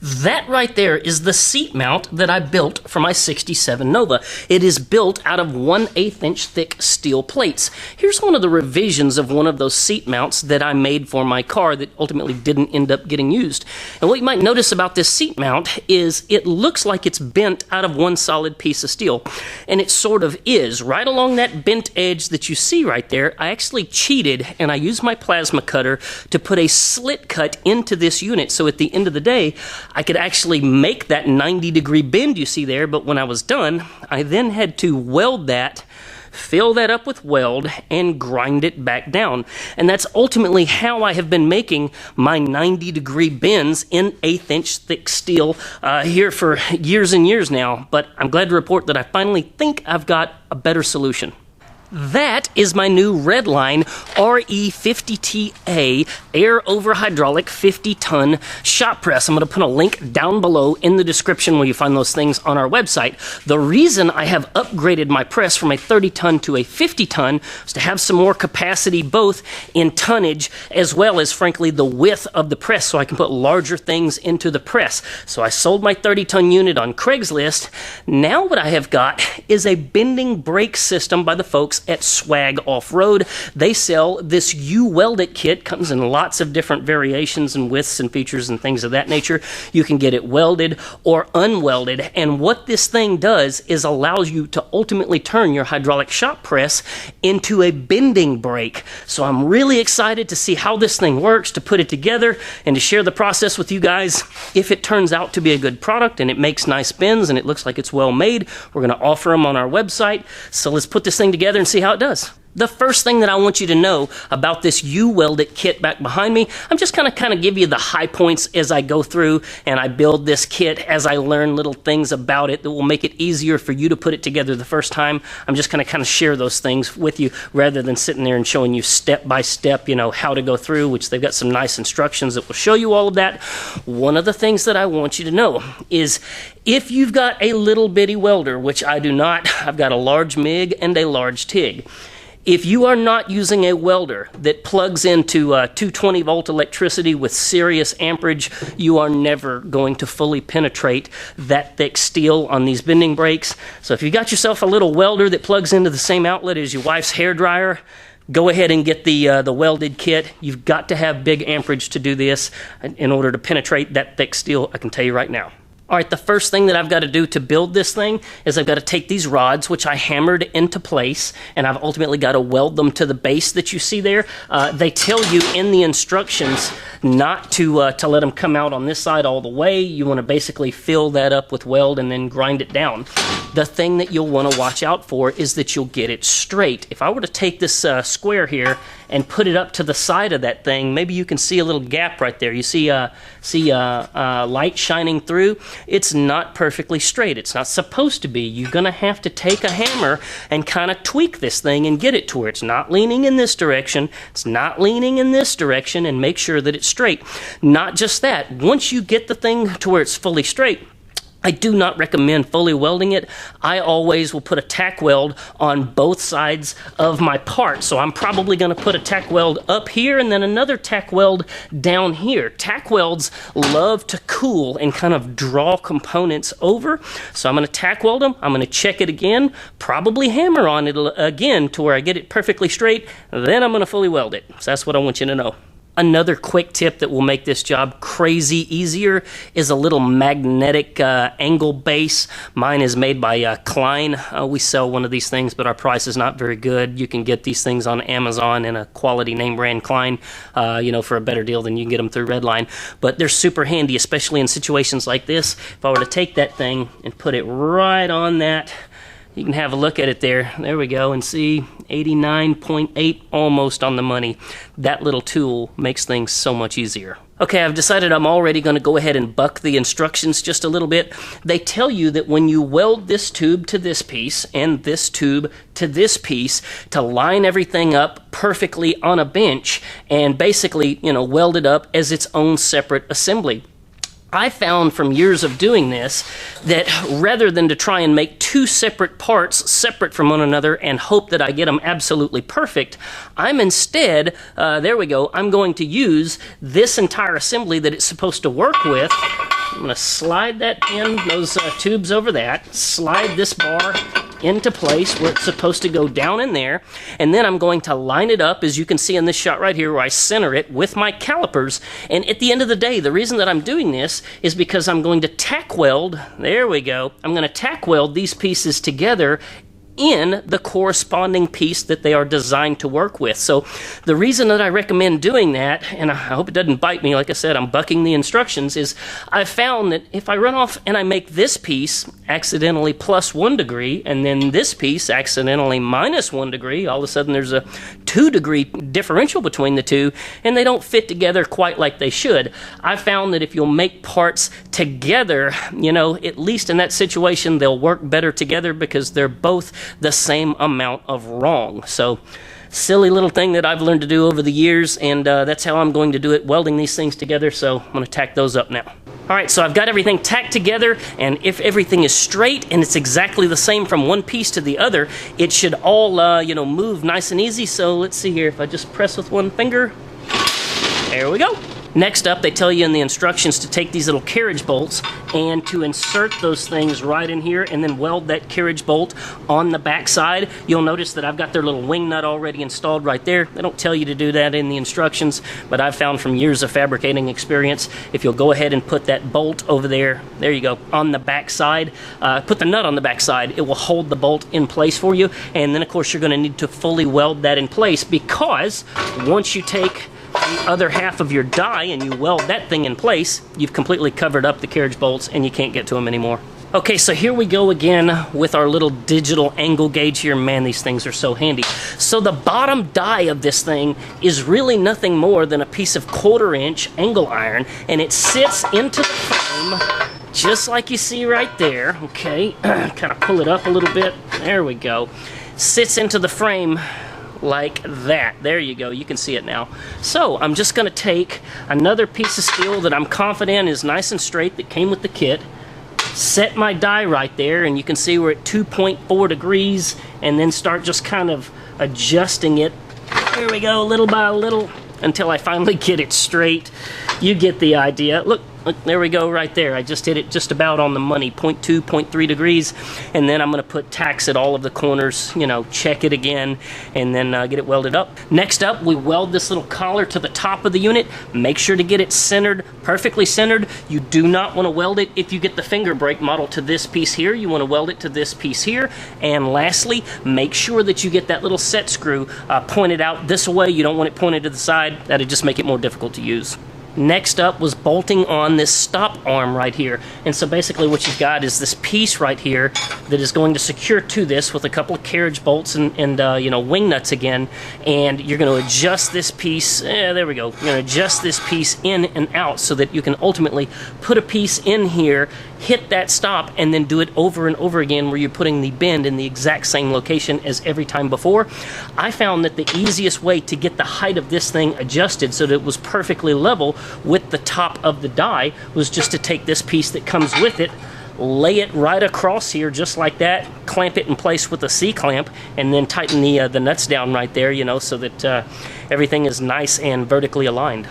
That right there is the seat mount that I built for my 67 Nova. It is built out of 1/8 inch thick steel plates. Here's one of the revisions of one of those seat mounts that I made for my car that ultimately didn't end up getting used. And what you might notice about this seat mount is it looks like it's bent out of one solid piece of steel. And it sort of is. Right along that bent edge that you see right there, I actually cheated and I used my plasma cutter to put a slit cut into this unit. So at the end of the day, I could actually make that 90-degree bend you see there, but when I was done, I then had to weld that, fill that up with weld, and grind it back down. And that's ultimately how I have been making my 90-degree bends in 1/8 inch thick steel here for years and years now. But I'm glad to report that I finally think I've got a better solution. That is my new Redline RE50TA air over hydraulic 50-ton shop press. I'm going to put a link down below in the description where you find those things on our website. The reason I have upgraded my press from a 30-ton to a 50-ton is to have some more capacity both in tonnage as well as, frankly, the width of the press so I can put larger things into the press. So I sold my 30-ton unit on Craigslist. Now what I have got is a bending brake system by the folks at Swag Off-Road. They sell this U-Weld-It kit. Comes in lots of different variations and widths and features and things of that nature. You can get it welded or unwelded. And what this thing does is allows you to ultimately turn your hydraulic shop press into a bending brake. So I'm really excited to see how this thing works, to put it together, and to share the process with you guys. If it turns out to be a good product and it makes nice bends and it looks like it's well made, we're going to offer them on our website. So let's put this thing together and see how it does. The first thing that I want you to know about this U-Weld-It kit back behind me, I'm just going to kind of give you the high points as I go through and I build this kit, as I learn little things about it that will make it easier for you to put it together the first time. I'm just going to kind of share those things with you rather than sitting there and showing you step by step, you know, how to go through, which they've got some nice instructions that will show you all of that. One of the things that I want you to know is if you've got a little bitty welder, which I do not, I've got a large MIG and a large TIG. If you are not using a welder that plugs into 220 volt electricity with serious amperage, you are never going to fully penetrate that thick steel on these bending brakes. So if you got yourself a little welder that plugs into the same outlet as your wife's hairdryer, go ahead and get the welded kit. You've got to have big amperage to do this in order to penetrate that thick steel, I can tell you right now. All right, the first thing that I've got to do to build this thing is I've got to take these rods, which I hammered into place, and I've ultimately got to weld them to the base that you see there. They tell you in the instructions not to let them come out on this side all the way. You want to basically fill that up with weld and then grind it down. The thing that you'll want to watch out for is that you'll get it straight. If I were to take this square here and put it up to the side of that thing, maybe you can see a little gap right there. You see light shining through. It's not perfectly straight. It's not supposed to be. You're going to have to take a hammer and kind of tweak this thing and get it to where it's not leaning in this direction, it's not leaning in this direction, and make sure that it's straight. Not just that. Once you get the thing to where it's fully straight, I do not recommend fully welding it. I always will put a tack weld on both sides of my part. So I'm probably going to put a tack weld up here and then another tack weld down here. Tack welds love to cool and kind of draw components over. So I'm going to tack weld them. I'm going to check it again, probably hammer on it again to where I get it perfectly straight. Then I'm going to fully weld it. So that's what I want you to know. Another quick tip that will make this job crazy easier is a little magnetic angle base. Mine is made by Klein. We sell one of these things, but our price is not very good. You can get these things on Amazon in a quality name brand Klein, for a better deal than you can get them through Redline. But they're super handy, especially in situations like this. If I were to take that thing and put it right on that, you can have a look at it there. There we go, and see 89.8, almost on the money. That little tool makes things so much easier. Okay, I've decided I'm already going to go ahead and buck the instructions just a little bit. They tell you that when you weld this tube to this piece and this tube to this piece, to line everything up perfectly on a bench and basically, weld it up as its own separate assembly. I found from years of doing this that rather than to try and make two separate parts separate from one another and hope that I get them absolutely perfect, I'm instead, I'm going to use this entire assembly that it's supposed to work with I'm going to slide that pin, those tubes over that, slide this bar into place where it's supposed to go down in there, and then I'm going to line it up, as you can see in this shot right here, where I center it with my calipers. And at the end of the day, the reason that I'm doing this is because I'm going to tack weld, there we go, I'm going to tack weld these pieces together in the corresponding piece that they are designed to work with. So the reason that I recommend doing that, and I hope it doesn't bite me, like I said, I'm bucking the instructions, is I've found that if I run off and I make this piece accidentally +1 degree, and then this piece accidentally -1 degree, all of a sudden there's a 2-degree differential between the two, and they don't fit together quite like they should. I found that if you'll make parts together, you know, at least in that situation, they'll work better together because they're both the same amount of wrong. So, silly little thing that I've learned to do over the years, and that's how I'm going to do it, welding these things together. So I'm going to tack those up now. All right, so I've got everything tacked together, and if everything is straight and it's exactly the same from one piece to the other, it should all, you know, move nice and easy. So let's see here. If I just press with one finger, there we go. Next up, they tell you in the instructions to take these little carriage bolts and to insert those things right in here and then weld that carriage bolt on the back side. You'll notice that I've got their little wing nut already installed right there. They don't tell you to do that in the instructions, but I've found from years of fabricating experience, if you'll go ahead and put that bolt over there you go, on the back side, put the nut on the back side, it will hold the bolt in place for you. And then, of course, you're going to need to fully weld that in place, because once you take the other half of your die and you weld that thing in place, you've completely covered up the carriage bolts and you can't get to them anymore. Okay, so here we go again with our little digital angle gauge here. Man, these things are so handy. So the bottom die of this thing is really nothing more than a piece of 1/4-inch angle iron, and it sits into the frame just like you see right there. Okay, kind of pull it up a little bit. There we go. Sits into the frame like that. There you go. You can see it now. So I'm just going to take another piece of steel that I'm confident is nice and straight that came with the kit, set my die right there, and you can see we're at 2.4 degrees, and then start just kind of adjusting it. There we go, little by little, until I finally get it straight. You get the idea. Look, there we go right there. I just hit it just about on the money, 0.2, 0.3 degrees, and then I'm going to put tacks at all of the corners, you know, check it again, and then get it welded up. Next up, we weld this little collar to the top of the unit. Make sure to get it centered, perfectly centered. You do not want to weld it if you get the finger brake model to this piece here. You want to weld it to this piece here. And lastly, make sure that you get that little set screw pointed out this way. You don't want it pointed to the side. That'll just make it more difficult to use. Next up was bolting on this stop arm right here. And so basically what you've got is this piece right here that is going to secure to this with a couple of carriage bolts and you know, wing nuts again. And you're going to adjust this piece, there we go. You're going to adjust this piece in and out so that you can ultimately put a piece in here, hit that stop, and then do it over and over again where you're putting the bend in the exact same location as every time before. I found that the easiest way to get the height of this thing adjusted so that it was perfectly level with the top of the die was just to take this piece that comes with it, lay it right across here just like that, clamp it in place with a C-clamp, and then tighten the nuts down right there, you know, so that everything is nice and vertically aligned.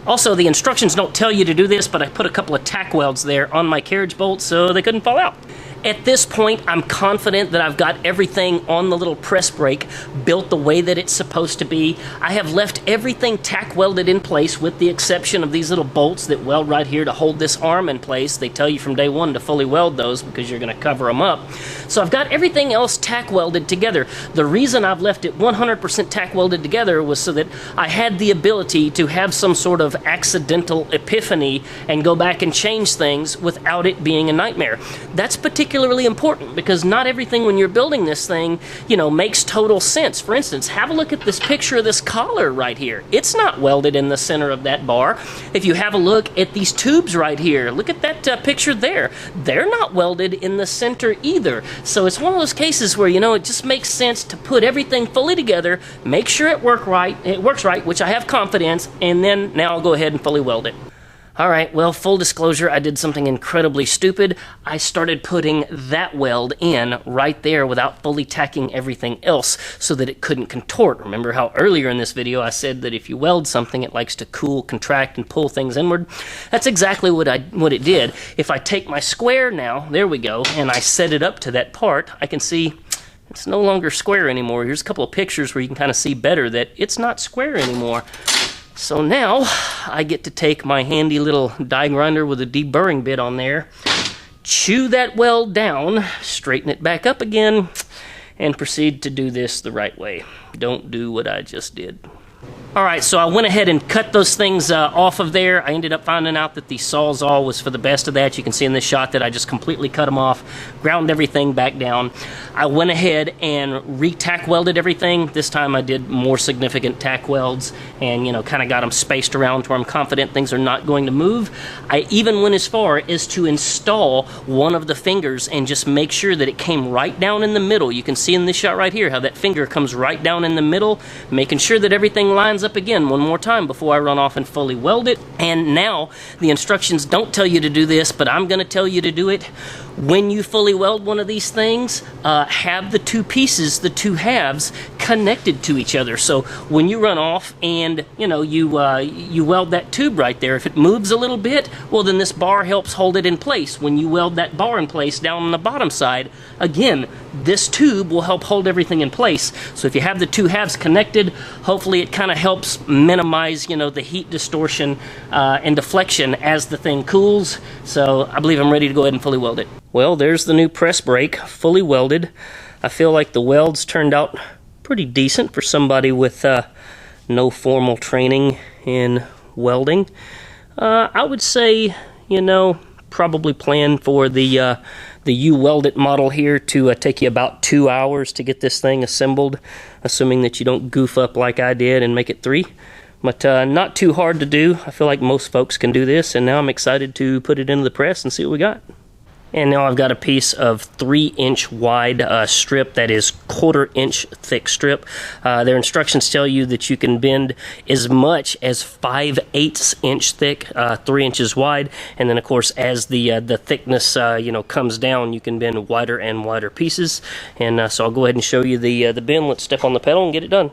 Also, the instructions don't tell you to do this, but I put a couple of tack welds there on my carriage bolts so they couldn't fall out. At this point, I'm confident that I've got everything on the little press brake built the way that it's supposed to be. I have left everything tack welded in place with the exception of these little bolts that weld right here to hold this arm in place. They tell you from day one to fully weld those because you're going to cover them up. So I've got everything else tack welded together. The reason I've left it 100% tack welded together was so that I had the ability to have some sort of accidental epiphany and go back and change things without it being a nightmare. That's particularly important because not everything when you're building this thing, you know, makes total sense. For instance, have a look at this picture of this collar right here. It's not welded in the center of that bar. If you have a look at these tubes right here, look at that picture there. They're not welded in the center either. So it's one of those cases where, you know, it just makes sense to put everything fully together, make sure it works right, which I have confidence, and then now I'll go ahead and fully weld it. All right, well, full disclosure, I did something incredibly stupid. I started putting that weld in right there without fully tacking everything else so that it couldn't contort. Remember how earlier in this video I said that if you weld something, it likes to cool, contract, and pull things inward? That's exactly what it did. If I take my square now, there we go, and I set it up to that part, I can see it's no longer square anymore. Here's a couple of pictures where you can kind of see better that it's not square anymore. So now I get to take my handy little die grinder with a deburring bit on there, chew that weld down, straighten it back up again, and proceed to do this the right way. Don't do what I just did. Alright, so I went ahead and cut those things off of there. I ended up finding out that the Sawzall was for the best of that. You can see in this shot that I just completely cut them off, ground everything back down. I went ahead and re-tack welded everything. This time I did more significant tack welds and, you know, kind of got them spaced around where I'm confident things are not going to move. I even went as far as to install one of the fingers and just make sure that it came right down in the middle. You can see in this shot right here how that finger comes right down in the middle, making sure that everything lines up again one more time before I run off and fully weld it. And now the instructions don't tell you to do this, but I'm going to tell you to do it. When you fully weld one of these things, have the two pieces, the two halves, connected to each other. So when you run off and you weld that tube right there, if it moves a little bit, well then this bar helps hold it in place. When you weld that bar in place down on the bottom side, again, this tube will help hold everything in place. So if you have the two halves connected, hopefully it kind of helps minimize, the heat distortion and deflection as the thing cools. So I believe I'm ready to go ahead and fully weld it. Well, there's the new press brake, fully welded. I feel like the welds turned out pretty decent for somebody with no formal training in welding. I would say, probably plan for the U-Weld-It model here to take you about 2 hours to get this thing assembled, assuming that you don't goof up like I did and make it 3. But not too hard to do. I feel like most folks can do this, and now I'm excited to put it into the press and see what we got. And now I've got a piece of 3-inch wide strip that is 1/4 inch thick strip. Their instructions tell you that you can bend as much as 5/8 inch thick, 3 inches wide, and then of course as the thickness comes down, you can bend wider and wider pieces. And so I'll go ahead and show you the bend. Let's step on the pedal and get it done.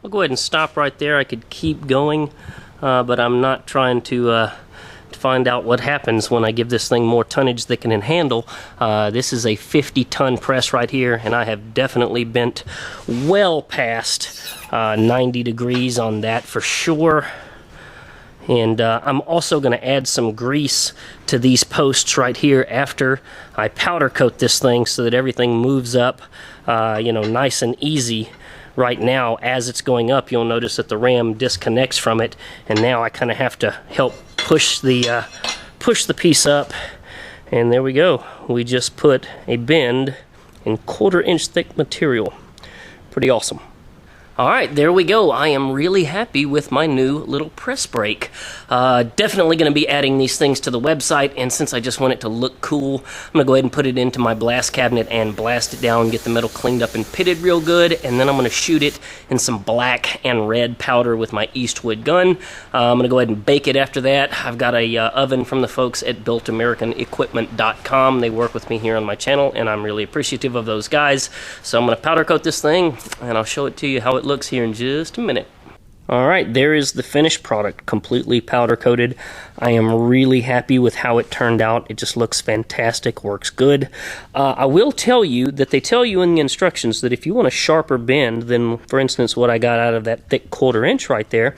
I'll go ahead and stop right there. I could keep going, but I'm not trying to find out what happens when I give this thing more tonnage than it can handle. This is a 50-ton press right here, and I have definitely bent well past 90 degrees on that for sure. And I'm also going to add some grease to these posts right here after I powder coat this thing so that everything moves up, nice and easy. Right now, as it's going up, you'll notice that the ram disconnects from it, and now I kind of have to help push the piece up, and there we go. We just put a bend in 1/4 inch thick material. Pretty awesome. Alright, there we go. I am really happy with my new little press brake. Definitely going to be adding these things to the website, and since I just want it to look cool, I'm going to go ahead and put it into my blast cabinet and blast it down, get the metal cleaned up and pitted real good, and then I'm going to shoot it in some black and red powder with my Eastwood gun. I'm going to go ahead and bake it after that. I've got a oven from the folks at BuiltAmericanEquipment.com. They work with me here on my channel, and I'm really appreciative of those guys. So I'm going to powder coat this thing, and I'll show it to you how it looks here in just a minute. All right, there is the finished product, completely powder coated. I am really happy with how it turned out. It just looks fantastic, works good. I will tell you that they tell you in the instructions that if you want a sharper bend than, for instance, what I got out of that thick 1/4 inch right there,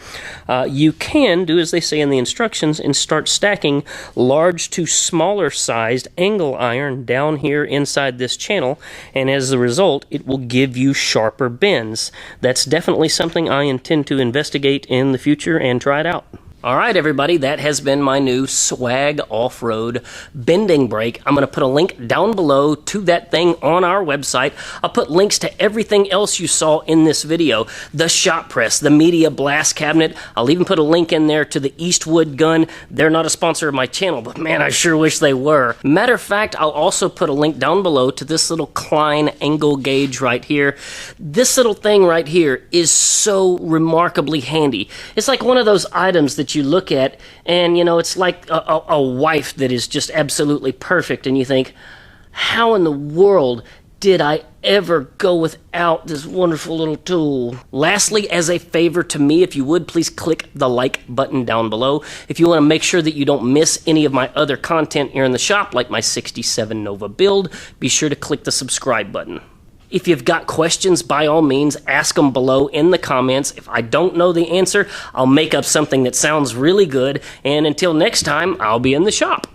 you can do as they say in the instructions and start stacking large to smaller sized angle iron down here inside this channel, and as a result, it will give you sharper bends. That's definitely something I intend to investigate in the future and try it out. All right, everybody, that has been my new swag off-road bending brake. I'm going to put a link down below to that thing on our website. I'll put links to everything else you saw in this video. The shop press, the media blast cabinet. I'll even put a link in there to the Eastwood gun. They're not a sponsor of my channel, but man, I sure wish they were. Matter of fact, I'll also put a link down below to this little Klein angle gauge right here. This little thing right here is so remarkably handy. It's like one of those items that you look at and, you know, it's like a wife that is just absolutely perfect, and you think, how in the world did I ever go without this wonderful little tool? Lastly, as a favor to me, if you would, please click the like button down below. If you want to make sure that you don't miss any of my other content here in the shop, like my 67 Nova build, be sure to click the subscribe button. If you've got questions, by all means, ask them below in the comments. If I don't know the answer, I'll make up something that sounds really good. And until next time, I'll be in the shop.